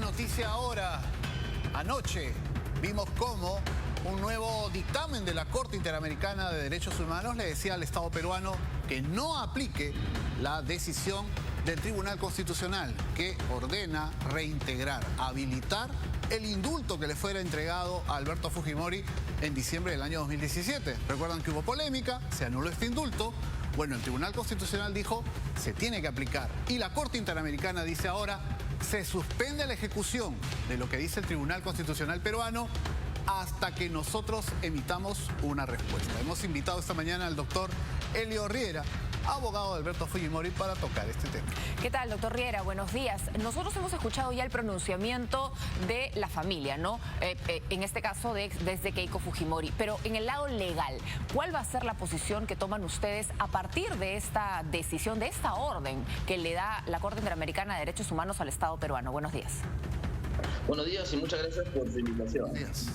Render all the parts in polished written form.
noticia ahora. Anoche vimos cómo un nuevo dictamen de la Corte Interamericana de Derechos Humanos le decía al Estado peruano que no aplique la decisión del Tribunal Constitucional que ordena reintegrar, habilitar el indulto que le fuera entregado a Alberto Fujimori en diciembre del año 2017. Recuerdan que hubo polémica, se anuló este indulto. Bueno, el Tribunal Constitucional dijo se tiene que aplicar y la Corte Interamericana dice ahora se suspende la ejecución de lo que dice el Tribunal Constitucional peruano hasta que nosotros emitamos una respuesta. Hemos invitado esta mañana al doctor Elio Riera, abogado de Alberto Fujimori, para tocar este tema. ¿Qué tal, doctor Riera? Buenos días. Nosotros hemos escuchado ya el pronunciamiento de la familia, ¿no? En este caso desde Keiko Fujimori. Pero en el lado legal, ¿cuál va a ser la posición que toman ustedes a partir de esta decisión, de esta orden que le da la Corte Interamericana de Derechos Humanos al Estado peruano? Buenos días. Buenos días y muchas gracias por su invitación. Buenos días.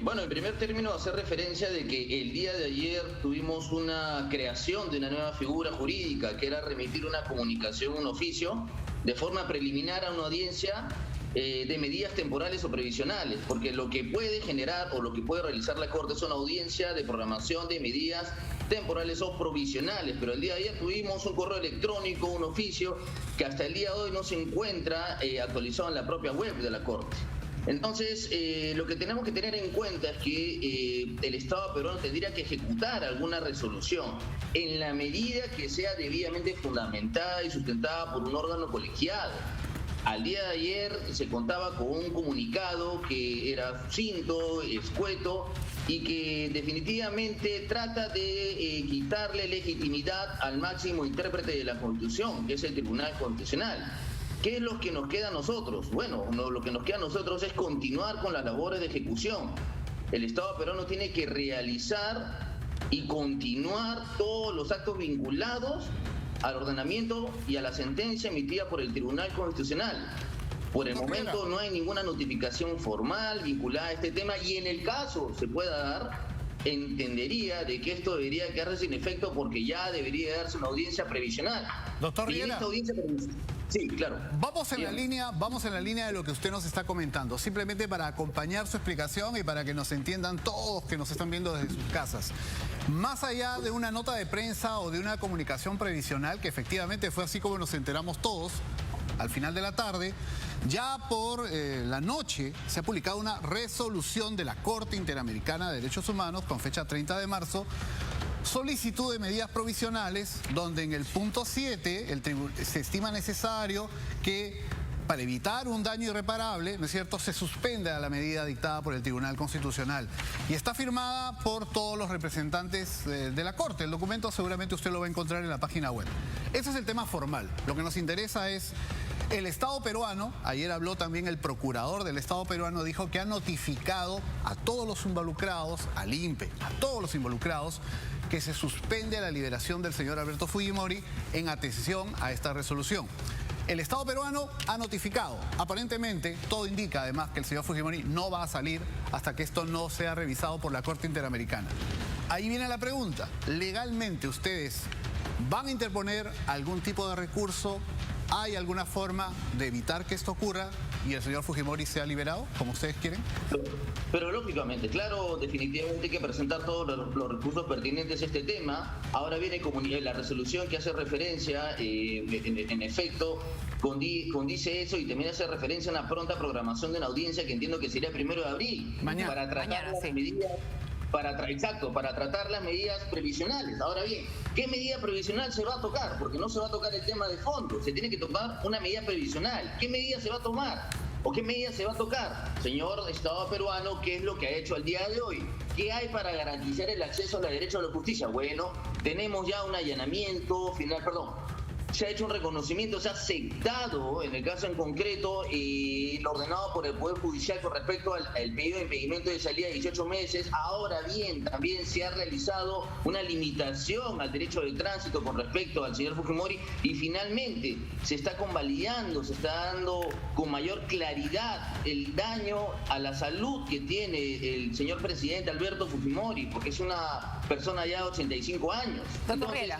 Bueno, en primer término, hacer referencia de que el día de ayer tuvimos una creación de una nueva figura jurídica, que era remitir una comunicación, un oficio, de forma preliminar a una audiencia de medidas temporales o previsionales, porque lo que puede generar o lo que puede realizar la Corte es una audiencia de programación de medidas temporales o provisionales, pero el día de ayer tuvimos un correo electrónico, un oficio, que hasta el día de hoy no se encuentra actualizado en la propia web de la Corte. Entonces, lo que tenemos que tener en cuenta es que el Estado peruano tendría que ejecutar alguna resolución en la medida que sea debidamente fundamentada y sustentada por un órgano colegiado. Al día de ayer se contaba con un comunicado que era sucinto, escueto y que definitivamente trata de quitarle legitimidad al máximo intérprete de la Constitución, que es el Tribunal Constitucional. ¿Qué es lo que nos queda a nosotros? Bueno, lo que nos queda a nosotros es continuar con las labores de ejecución. El Estado peruano tiene que realizar y continuar todos los actos vinculados al ordenamiento y a la sentencia emitida por el Tribunal Constitucional. Por el momento no hay ninguna notificación formal vinculada a este tema y en el caso se pueda dar, entendería de que esto debería quedarse sin efecto porque ya debería darse una audiencia previsional. Doctor Riera. Sí, claro. Vamos en la línea de lo que usted nos está comentando, simplemente para acompañar su explicación y para que nos entiendan todos que nos están viendo desde sus casas. Más allá de una nota de prensa o de una comunicación previsional, que efectivamente fue así como nos enteramos todos, al final de la tarde, ya por la noche se ha publicado una resolución de la Corte Interamericana de Derechos Humanos con fecha 30 de marzo, solicitud de medidas provisionales, donde en el punto 7 se estima necesario que para evitar un daño irreparable, ¿no es cierto?, se suspenda la medida dictada por el Tribunal Constitucional. Y está firmada por todos los representantes de la Corte. El documento seguramente usted lo va a encontrar en la página web. Ese es el tema formal. Lo que nos interesa es el Estado peruano. Ayer habló también el procurador del Estado peruano, dijo que ha notificado a todos los involucrados, al INPE, a todos los involucrados, que se suspende la liberación del señor Alberto Fujimori en atención a esta resolución. El Estado peruano ha notificado, aparentemente todo indica además que el señor Fujimori no va a salir hasta que esto no sea revisado por la Corte Interamericana. Ahí viene la pregunta, ¿legalmente ustedes van a interponer algún tipo de recurso? ¿Hay alguna forma de evitar que esto ocurra y el señor Fujimori sea liberado, como ustedes quieren? Pero lógicamente, claro, definitivamente hay que presentar todos los recursos pertinentes a este tema. Ahora viene la resolución que hace referencia, en efecto, condice eso y también hace referencia a una pronta programación de una audiencia que entiendo que sería el 1 de abril. Mañana. Para tratar las medidas. Para tratar las medidas previsionales. Ahora bien, ¿qué medida previsional se va a tocar? Porque no se va a tocar el tema de fondo, se tiene que tomar una medida previsional. ¿Qué medida se va a tomar? ¿O qué medida se va a tocar? Señor Estado peruano, ¿qué es lo que ha hecho al día de hoy? ¿Qué hay para garantizar el acceso al derecho a la justicia? Bueno, tenemos ya un allanamiento final, se ha hecho un reconocimiento, se ha aceptado, en el caso en concreto, lo ordenado por el Poder Judicial con respecto al pedido de impedimento de salida de 18 meses. Ahora bien, también se ha realizado una limitación al derecho de tránsito con respecto al señor Fujimori y finalmente se está convalidando, se está dando con mayor claridad el daño a la salud que tiene el señor presidente Alberto Fujimori, porque es una persona ya de 85 años. Doctor Riera.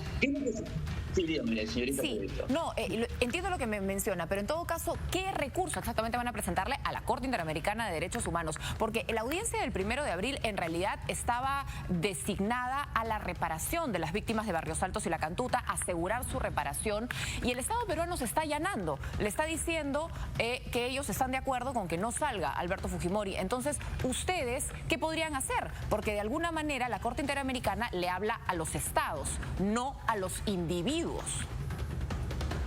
Sí, dígame, señorita. Sí, no, entiendo lo que me menciona, pero en todo caso, ¿qué recurso exactamente van a presentarle a la Corte Interamericana de Derechos Humanos? Porque la audiencia del 1 de abril en realidad estaba designada a la reparación de las víctimas de Barrios Altos y La Cantuta, asegurar su reparación, y el Estado peruano se está allanando, le está diciendo que ellos están de acuerdo con que no salga Alberto Fujimori. Entonces, ¿ustedes qué podrían hacer? Porque de alguna manera la Corte Interamericana le habla a los estados, no a los individuos.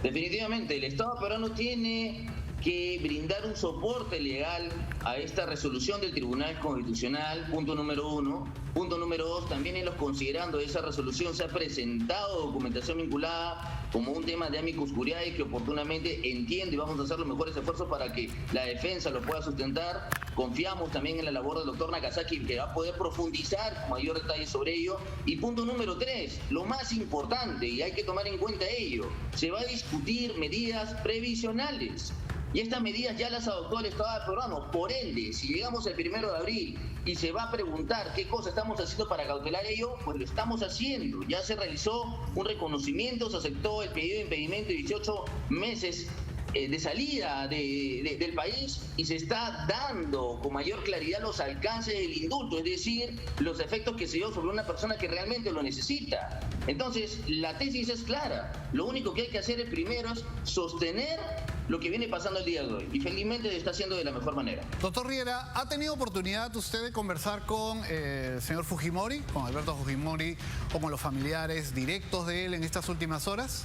Definitivamente, el Estado peruano tiene que brindar un soporte legal a esta resolución del Tribunal Constitucional, punto número 1. Punto número 2, también en los considerando esa resolución se ha presentado documentación vinculada como un tema de amicus curiae que oportunamente entiende, y vamos a hacer los mejores esfuerzos para que la defensa lo pueda sustentar. Confiamos también en la labor del doctor Nakazaki, que va a poder profundizar con mayor detalle sobre ello. Y punto número 3, lo más importante, y hay que tomar en cuenta ello, se va a discutir medidas previsionales. Y estas medidas ya las adoptó el Estado peruano. Por ende, si llegamos el 1 de abril y se va a preguntar qué cosa estamos haciendo para cautelar ello, pues lo estamos haciendo. Ya se realizó un reconocimiento, se aceptó el pedido de impedimento de 18 meses de salida del país, y se está dando con mayor claridad los alcances del indulto, es decir, los efectos que se dio sobre una persona que realmente lo necesita. Entonces, la tesis es clara. Lo único que hay que hacer primero es sostener lo que viene pasando el día de hoy, y felizmente se está haciendo de la mejor manera. Doctor Riera, ¿ha tenido oportunidad usted de conversar con el señor Fujimori, con Alberto Fujimori, o con los familiares directos de él en estas últimas horas?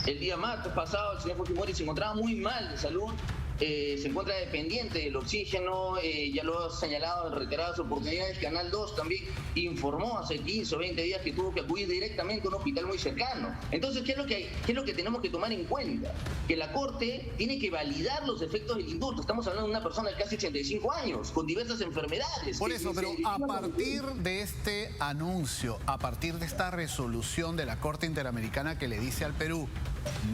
El día martes pasado el señor Fujimori se encontraba muy mal de salud, se encuentra dependiente del oxígeno, ya lo ha señalado en reiteradas oportunidades. Canal 2 también informó hace 15 o 20 días que tuvo que acudir directamente a un hospital muy cercano. Entonces, ¿qué es lo que tenemos que tomar en cuenta? Que la Corte tiene que validar los efectos del indulto. Estamos hablando de una persona de casi 85 años, con diversas enfermedades. Por eso, pero a partir de este anuncio, a partir de esta resolución de la Corte Interamericana que le dice al Perú,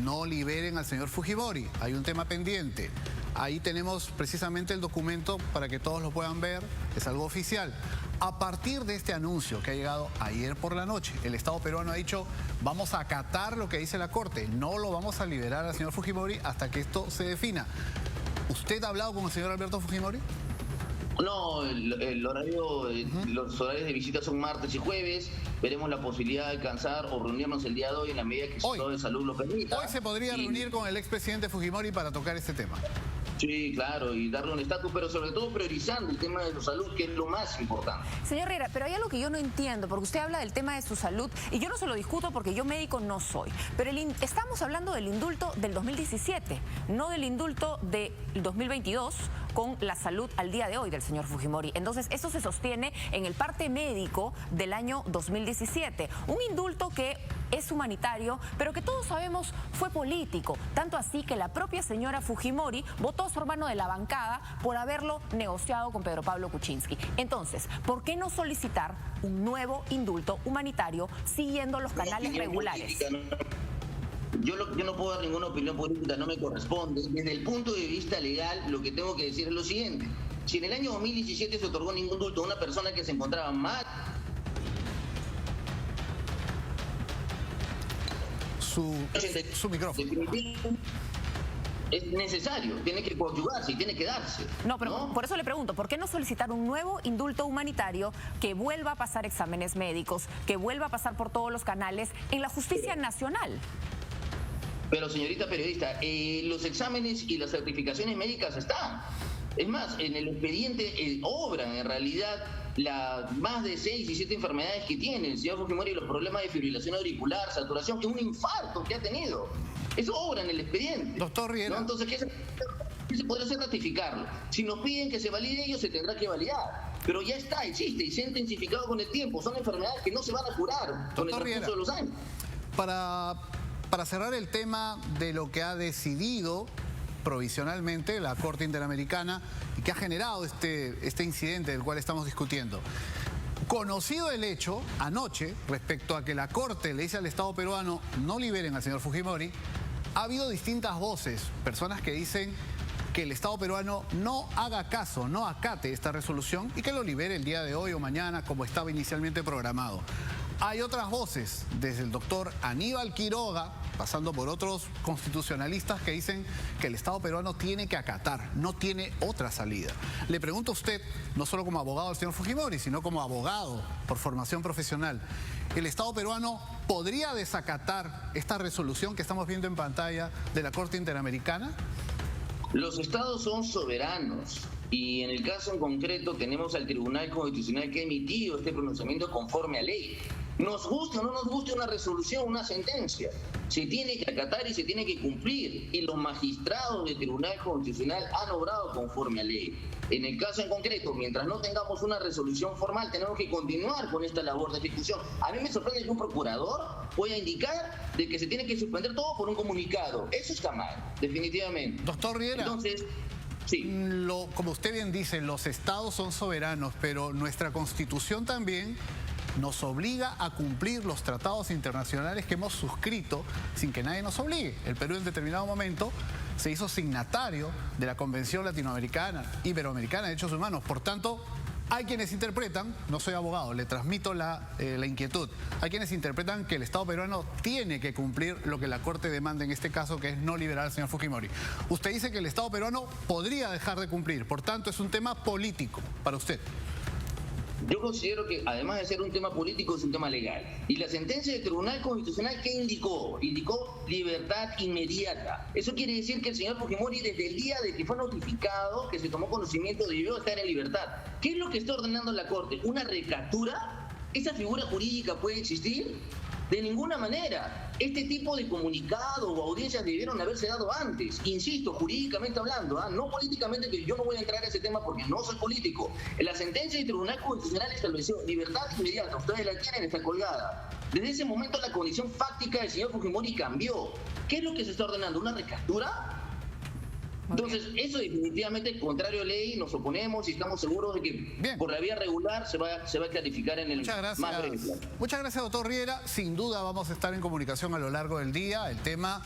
no liberen al señor Fujimori, hay un tema pendiente. Ahí tenemos precisamente el documento para que todos lo puedan ver, es algo oficial. A partir de este anuncio que ha llegado ayer por la noche, el Estado peruano ha dicho, vamos a acatar lo que dice la Corte, no lo vamos a liberar al señor Fujimori hasta que esto se defina. ¿Usted ha hablado con el señor Alberto Fujimori? No, los horarios de visita son martes y jueves. Veremos la posibilidad de alcanzar o reunirnos el día de hoy en la medida que el estado de salud lo permita. Hoy se podría reunir con el expresidente Fujimori para tocar este tema. Sí, claro, y darle un estatus, pero sobre todo priorizando el tema de su salud, que es lo más importante. Señor Riera, pero hay algo que yo no entiendo, porque usted habla del tema de su salud, y yo no se lo discuto porque yo médico no soy, pero estamos hablando del indulto del 2017, no del indulto del 2022, con la salud al día de hoy del señor Fujimori. Entonces, eso se sostiene en el parte médico del año 2017. Un indulto que es humanitario, pero que todos sabemos fue político. Tanto así que la propia señora Fujimori votó a su hermano de la bancada por haberlo negociado con Pedro Pablo Kuczynski. Entonces, ¿por qué no solicitar un nuevo indulto humanitario siguiendo los canales regulares? Yo no puedo dar ninguna opinión política, no me corresponde. Desde el punto de vista legal, lo que tengo que decir es lo siguiente. Si en el año 2017 se otorgó ningún indulto a una persona que se encontraba mal... Su micrófono. Es necesario, tiene que coadyuvarse y tiene que darse. No, pero por eso le pregunto, ¿por qué no solicitar un nuevo indulto humanitario que vuelva a pasar exámenes médicos, que vuelva a pasar por todos los canales en la justicia nacional? Pero señorita periodista, los exámenes y las certificaciones médicas están. Es más, en el expediente obran en realidad más de 6 y 7 enfermedades que tiene el señor Fujimori, los problemas de fibrilación auricular, saturación, que es un infarto que ha tenido. Eso obra en el expediente. Doctor Riera. ¿No? Entonces, ¿qué se podría hacer? Ratificarlo. Si nos piden que se valide ello, se tendrá que validar. Pero ya está, existe y se ha intensificado con el tiempo. Son enfermedades que no se van a curar con el transcurso de los años. Para cerrar el tema de lo que ha decidido provisionalmente la Corte Interamericana y que ha generado este incidente del cual estamos discutiendo. Conocido el hecho, anoche, respecto a que la Corte le dice al Estado peruano no liberen al señor Fujimori, ha habido distintas voces, personas que dicen que el Estado peruano no haga caso, no acate esta resolución y que lo libere el día de hoy o mañana como estaba inicialmente programado. Hay otras voces, desde el doctor Aníbal Quiroga, pasando por otros constitucionalistas que dicen que el Estado peruano tiene que acatar, no tiene otra salida. Le pregunto a usted, no solo como abogado del señor Fujimori, sino como abogado por formación profesional, ¿el Estado peruano podría desacatar esta resolución que estamos viendo en pantalla de la Corte Interamericana? Los estados son soberanos y en el caso en concreto tenemos al Tribunal Constitucional que ha emitido este pronunciamiento conforme a ley. Nos guste o no nos guste una resolución, una sentencia, se tiene que acatar y se tiene que cumplir. Y los magistrados del Tribunal Constitucional han obrado conforme a ley. En el caso en concreto, mientras no tengamos una resolución formal, tenemos que continuar con esta labor de ejecución. A mí me sorprende que un procurador pueda indicar de que se tiene que suspender todo por un comunicado. Eso está mal, definitivamente. Doctor Riera. Entonces, sí. Como usted bien dice, los estados son soberanos, pero nuestra Constitución también nos obliga a cumplir los tratados internacionales que hemos suscrito sin que nadie nos obligue. El Perú en determinado momento se hizo signatario de la Convención Latinoamericana, Iberoamericana de Derechos Humanos. Por tanto, hay quienes interpretan, no soy abogado, le transmito la inquietud, hay quienes interpretan que el Estado peruano tiene que cumplir lo que la Corte demanda en este caso, que es no liberar al señor Fujimori. Usted dice que el Estado peruano podría dejar de cumplir, por tanto es un tema político para usted. Yo considero que además de ser un tema político es un tema legal. Y la sentencia del Tribunal Constitucional, ¿qué indicó? Indicó libertad inmediata. Eso quiere decir que el señor Fujimori desde el día de que fue notificado, que se tomó conocimiento, debió estar en libertad. ¿Qué es lo que está ordenando la Corte? ¿Una recaptura? ¿Esa figura jurídica puede existir? De ninguna manera. Este tipo de comunicados o audiencias debieron haberse dado antes. Insisto, jurídicamente hablando, no políticamente, que yo no voy a entrar a ese tema porque no soy político. En la sentencia del Tribunal Constitucional estableció libertad inmediata. Ustedes la tienen, está colgada. Desde ese momento la condición fáctica del señor Fujimori cambió. ¿Qué es lo que se está ordenando? ¿Una recaptura? Entonces, eso definitivamente es contrario a ley, nos oponemos y estamos seguros de que por la vía regular se va a clarificar en el más breve plazo. Muchas gracias, doctor Riera. Sin duda vamos a estar en comunicación a lo largo del día. El tema,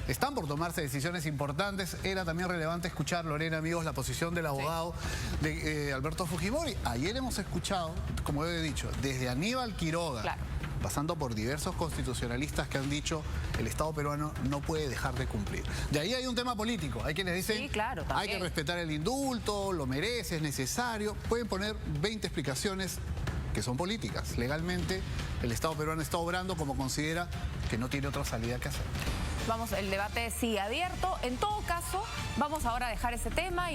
están por tomarse decisiones importantes. Era también relevante escuchar, Lorena, amigos, la posición del abogado de Alberto Fujimori. Ayer hemos escuchado, como he dicho, desde Aníbal Quiroga, pasando por diversos constitucionalistas que han dicho el Estado peruano no puede dejar de cumplir. De ahí hay un tema político. Hay quienes dicen hay que respetar el indulto, lo merece, es necesario. Pueden poner 20 explicaciones que son políticas. Legalmente el Estado peruano está obrando como considera que no tiene otra salida que hacer. Vamos, el debate sigue abierto. En todo caso, vamos ahora a dejar ese tema y nos